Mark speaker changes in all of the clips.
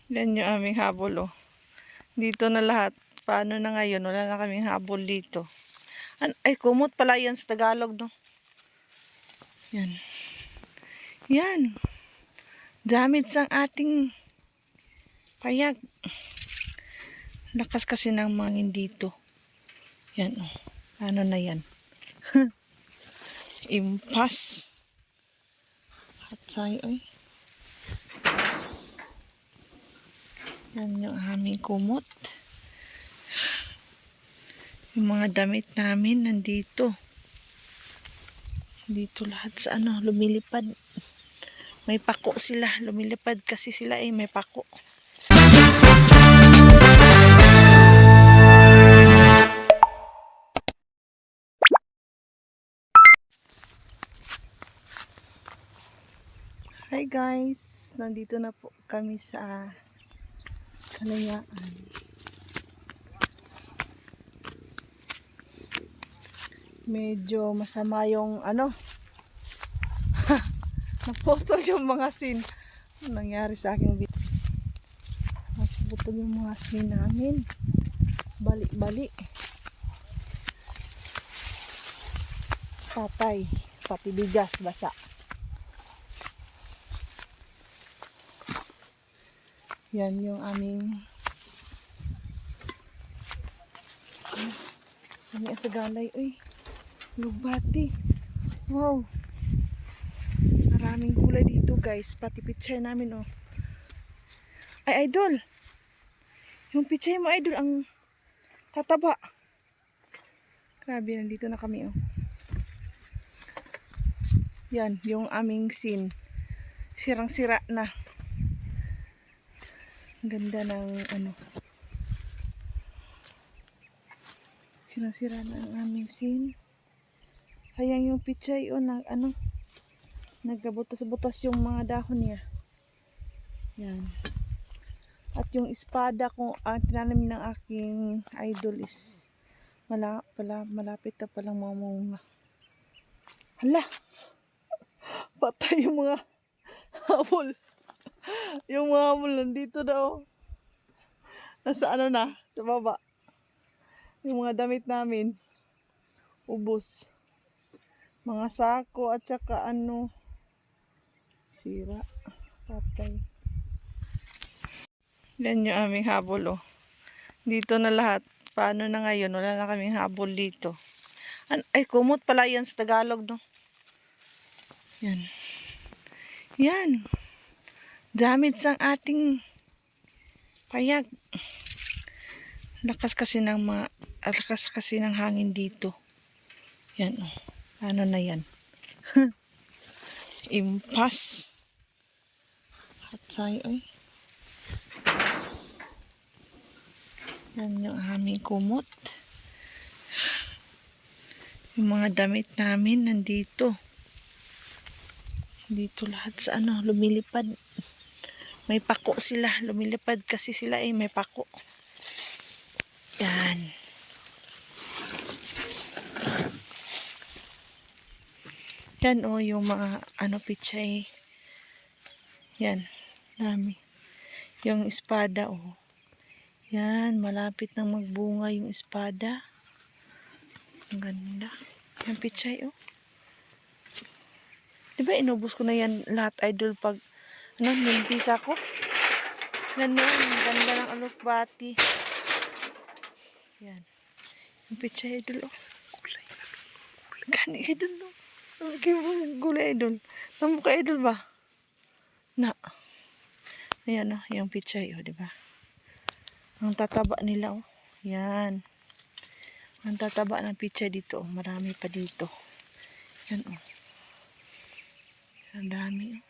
Speaker 1: Yan yung aming habol, oh. Dito na lahat. Paano na ngayon? Wala na kaming habol dito. Ay, kumot pala yan sa Tagalog, no? Yan. Yan. Damage ang ating payag. Lakas kasi ng mangin dito. Yan, oh. Ano na yan? Impas. Hatsay, oy. Yan yung aming kumot. Yung mga damit namin nandito. Dito lahat sa ano, lumilipad. May pako sila. Lumilipad kasi sila may pako. Hi guys! Nandito na po kami sa Kalayaan. Medyo masama yung ano. Naputol yung mga sin. Ano nangyari sa aking video? Naputol yung mga sin namin. Balik-balik. Patay. Pati bigas basa. Yan yung aming asagalay. Uy, lugbati. Wow. Maraming gulay dito guys. Pati pichay namin, oh. Ay, idol. Yung pichay mo, idol, ang tataba. Grabe, nandito na kami, oh. Yan, yung aming sin. Sirang-sira na. Ang ganda ng ano. Sirang-sira na ang aming sin. Sayang yung pichay, oh, na ano. Nagkabutas-butas yung mga dahon niya. Yan. At yung espada kung ang tinanim ng aking idol is malapit na palang mamunga. Hala! Patay yung mga habol. Yung mga habol nandito daw. Nasa ano na? Sa baba. Yung mga damit namin. Ubos. Mga sako at saka ano. Sira. Patay. Yan yung aming habol, oh. Dito na lahat. Paano na ngayon? Wala na kaming habol dito. Ay, kumot pala yan sa Tagalog, no? Yan. Yan. Damage ang ating payag. Lakas kasi ng hangin dito. Yan, oh. Ano na yan? Impas. Hatsay, oy. Yan yung aming kumot. Yung mga damit namin nandito. Dito lahat sa ano, lumilipad. May pako sila. Lumilipad kasi sila may pako. Yan. Yan, oh, yung mga ano, pichay. Yan. Dami. Yung espada, oh. Yan, malapit nang magbunga yung espada. Ang ganda. Yung pichay, oh. Diba inubos ko na yan lahat, idol, pag ano, nimpisa ko. Yan, ang ganda ng alokbati. Yan. Yung pichay, idol, oh. Gulay. Gani, idol, oh. Gulay, idol. Tamo ka, idol ba? Na. Ayan, oh, yung pichay, oh, diba? Ang tataba nila, oh. Yan. Ang tataba ng pichay dito, oh. Marami pa dito. Yan, oh. Ang dami, oh.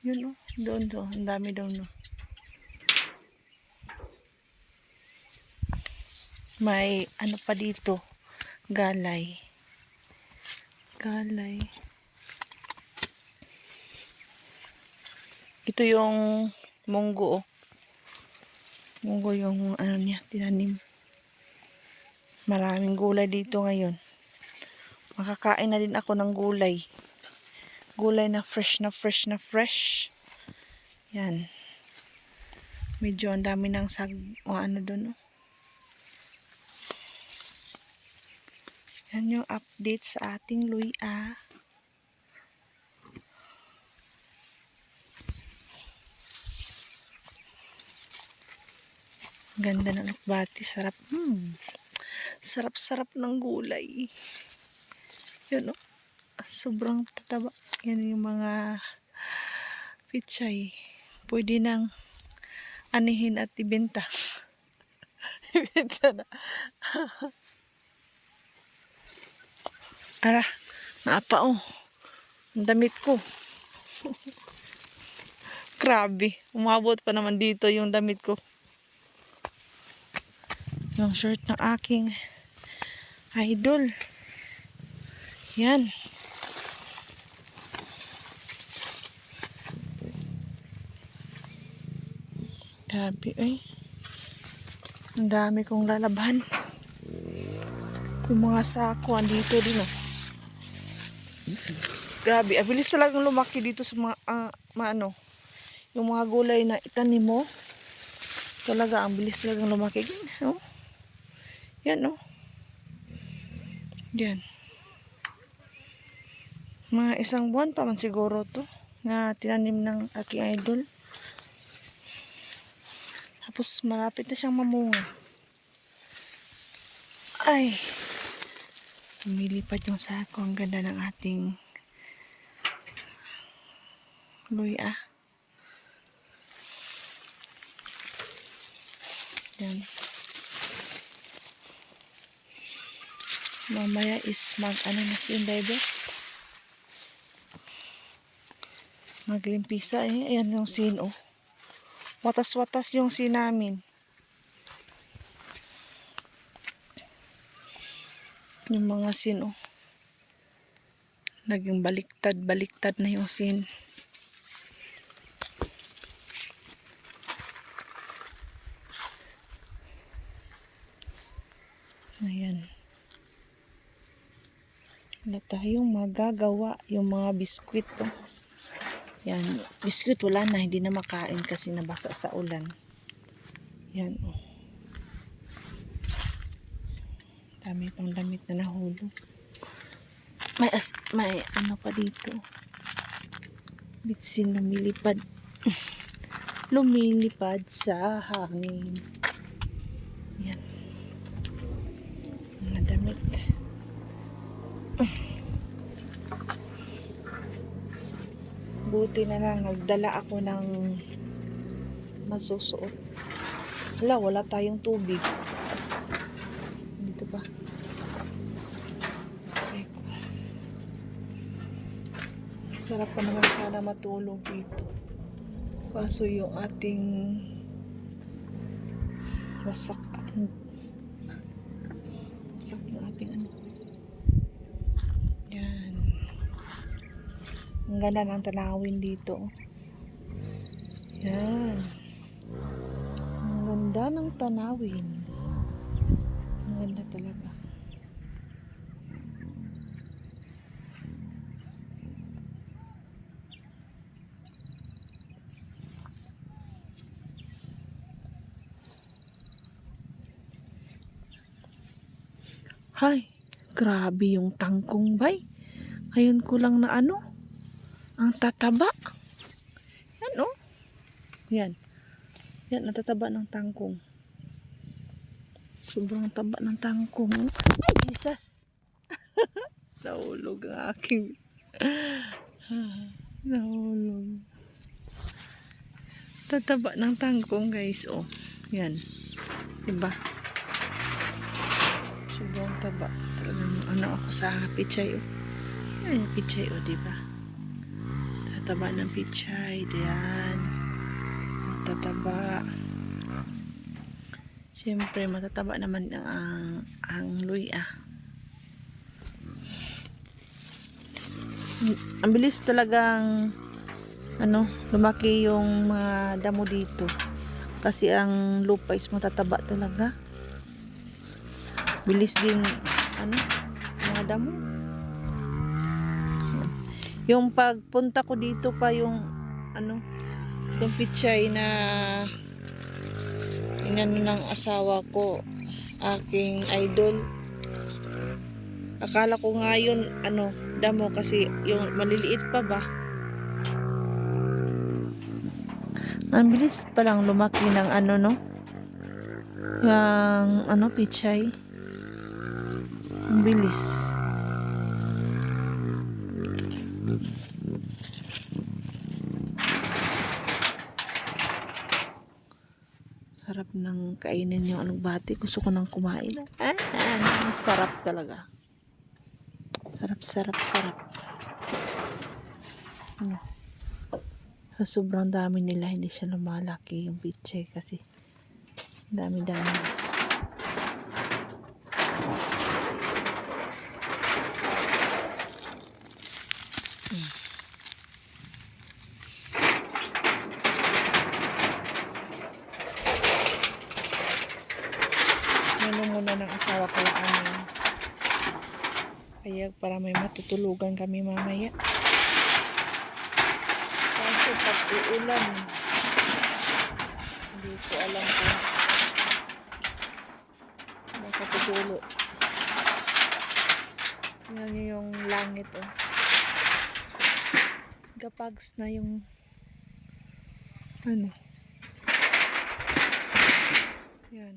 Speaker 1: Yan, oh. Doon, oh. Ang dami doon, oh. May ano pa dito. Galay. Galay. Ito yung munggo, oh. Munggo yung ano niya, tinanim. Maraming gulay dito ngayon. Makakain na din ako ng gulay. Gulay na fresh na fresh na fresh. Yan. Medyo ang dami ng o ano doon. Oh. Yan yung update sa ating luya. Ganda ng alokbati. Sarap. Sarap-sarap ng gulay. Yun o. Sobrang tataba. Yan yung mga pichay. Pwede nang anihin at ibenta. Ibenta na. Ara, naapa oh. Ang damit ko. Grabe. Umabot pa naman dito yung damit ko. Yung shirt ng aking idol. Yan. Grabe eh. Ang dami kong lalaban. Yung mga sako andito din oh. Grabe, abilis talagang lumaki dito sa mga yung mga gulay na itanim mo. Talaga ang bilis talagang lumaki. Oh. Yan oh. Yan. Mga 1 buwan pa man siguro to na tinanim ng aking idol. Tapos malapit na siyang mamunga. Ay. Lumilipad yung sako. Ang ganda ng ating luya. Yan. Mamaya is na si Inday. Maglimpisa eh. Ayan yung sin oh. Watas-watas yung sin namin. Yung mga sin oh. Naging baliktad na yung sin. Ayan. Wala tayong magagawa. Yung mga biskwit oh. Yan. Biskwit wala na. Hindi na makain kasi nabasa sa ulan. Yan oh. Dami pang damit na nahulog. May ano pa dito. Bitsin lumilipad. Lumilipad sa hangin. Yan. Mga damit. Buti na lang nagdala ako ng masusuot. Wala tayong tubig. Dito pa. Sarap pa naman sana matulog dito. Kaso yung ating wasak yung ating ano. Yan. Ang ganda ng tanawin dito. Yan. Ang ganda ng tanawin. Ang ganda talaga. Hay, grabe yung tangkong bay. Ngayon ko lang na ano, ang tataba. Yan oh. Yan. Yan, natataba ng tangkong. Sobrang taba ng tangkong. Ay, Jesus! Nahulog ang aking... Nahulog. Tataba ng tangkong guys, oh. Yan. Diba? Sobrang taba. Talagang ano ako sa pichay, oh. Yan, pichay, oh, diba? Tataba ng pichay. Diyan. Tataba. Siyempre, matataba naman ang luya. Ang bilis talagang lumaki yung mga damo dito. Kasi ang lupa is matataba talaga. Bilis din mga damo. Yung pagpunta ko dito pa yung Itong pichay na inano ng asawa ko, aking idol. Akala ko nga yun, damo kasi yung maliliit pa ba. Ang bilis palang lumaki ng no? Yung pichay. Ang bilis. Sarap ng kainin yung alugbati. Gusto ko nang kumain. Sarap talaga. Sarap. Sa sobrang dami nila, hindi siya lumalaki yung pichay kasi dami-dami. Muna ng asawa ko yung kaya para may matutulugan kami mamaya. Kasi pag uulan, hindi ko alam kung makatutulo. Tingnan nyo yung langit gapags na yung yan.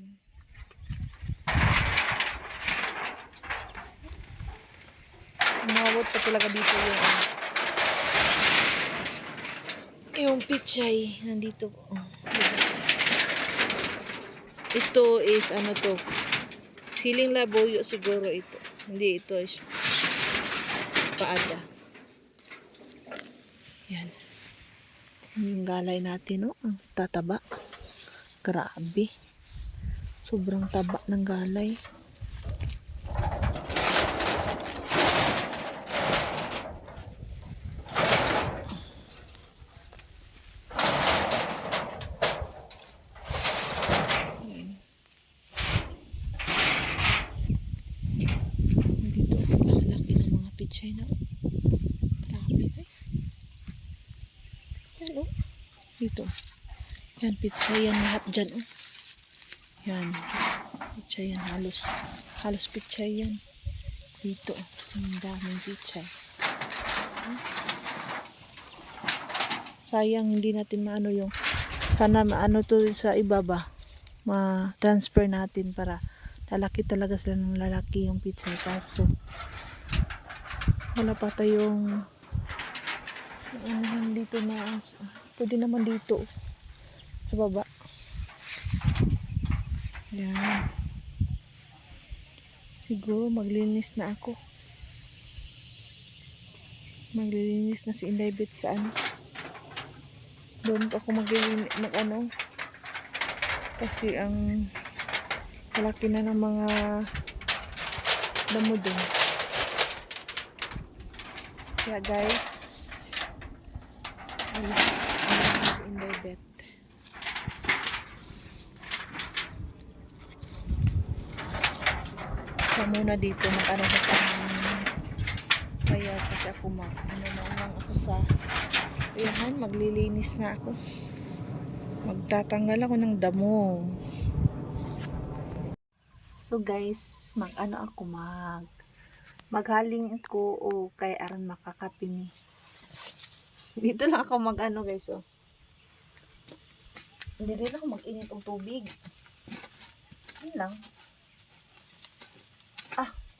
Speaker 1: Umabot pa talaga dito yung pichay nandito. Ito is siling labuyo siguro ito. Hindi, ito is paada. Yan. Yung galay natin ang tataba. Grabe. Sobrang taba ng galay. China. Grabe yan dito. Yan pizza yan lahat dyan Yan. Pizza yan halos pizza yan dito. Ang daming pizza. Sayang hindi natin maano yung sana maano to sa ibaba. Ma-transfer natin para lalaki talaga sila ng lalaki yung pizza. Kaso wala pa tayong dito na pwede naman dito sa baba. Yan. Siguro maglinis na ako. Maglilinis na si Inday Bet sa doon ako kasi ang malaki na ng mga damo doon. Kaya guys, Inday Bet. Siya muna dito mag-ano sa kaya kasi ako lang ako sa ayan, maglilinis na ako. Magtatanggal ako ng damo. So guys, maghaling ko kay aran makakapi ni. Dito lang ako guys Hindi rin ako mag-init ng tubig. Yun lang.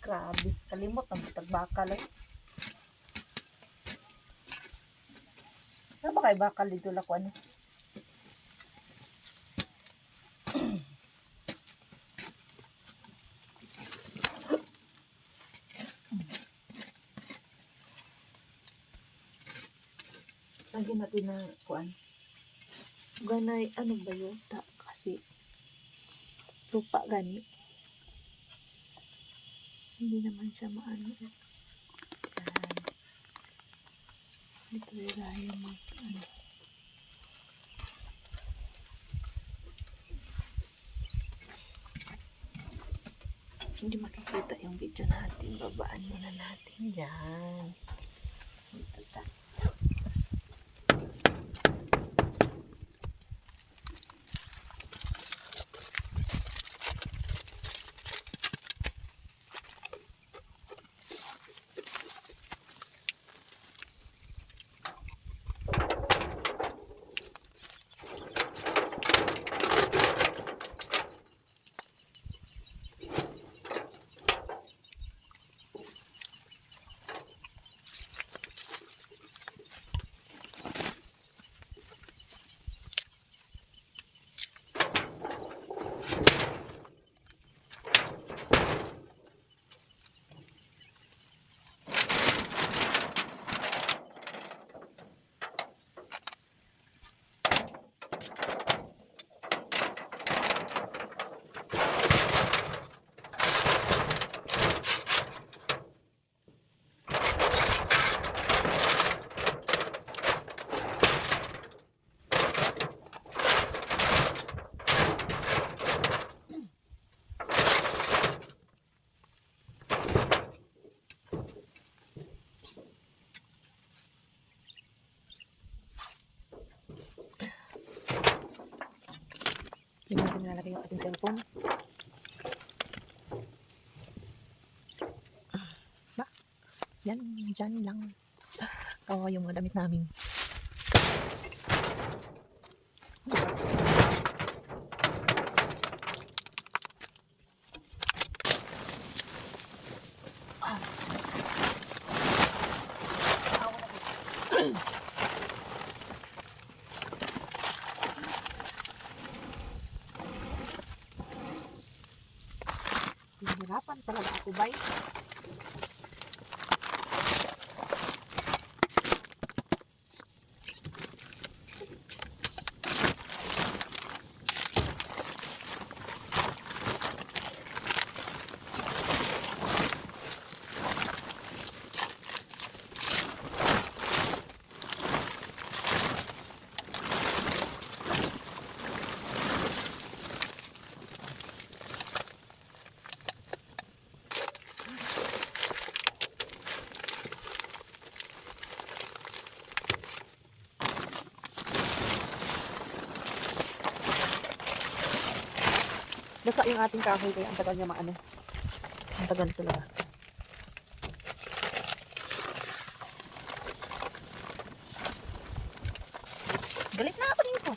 Speaker 1: Grabe. Kalimot ng butag bakal Ano ba kay bakal dito lang ko lagyan natin na ganay bayota kasi lupa gani hindi naman siya maano dito tayo hindi makikita yung video natin, babaan muna natin yan. Hindi natin nilalagay yung ating cellphone. Ba? Yan, dyan lang. Kawawa yung mga damit namin. Hirapan talaga ako, bay. Basa yung ating kahoy kaya ang tagal niya maano. Ang tagal talaga. Galit na ako dito.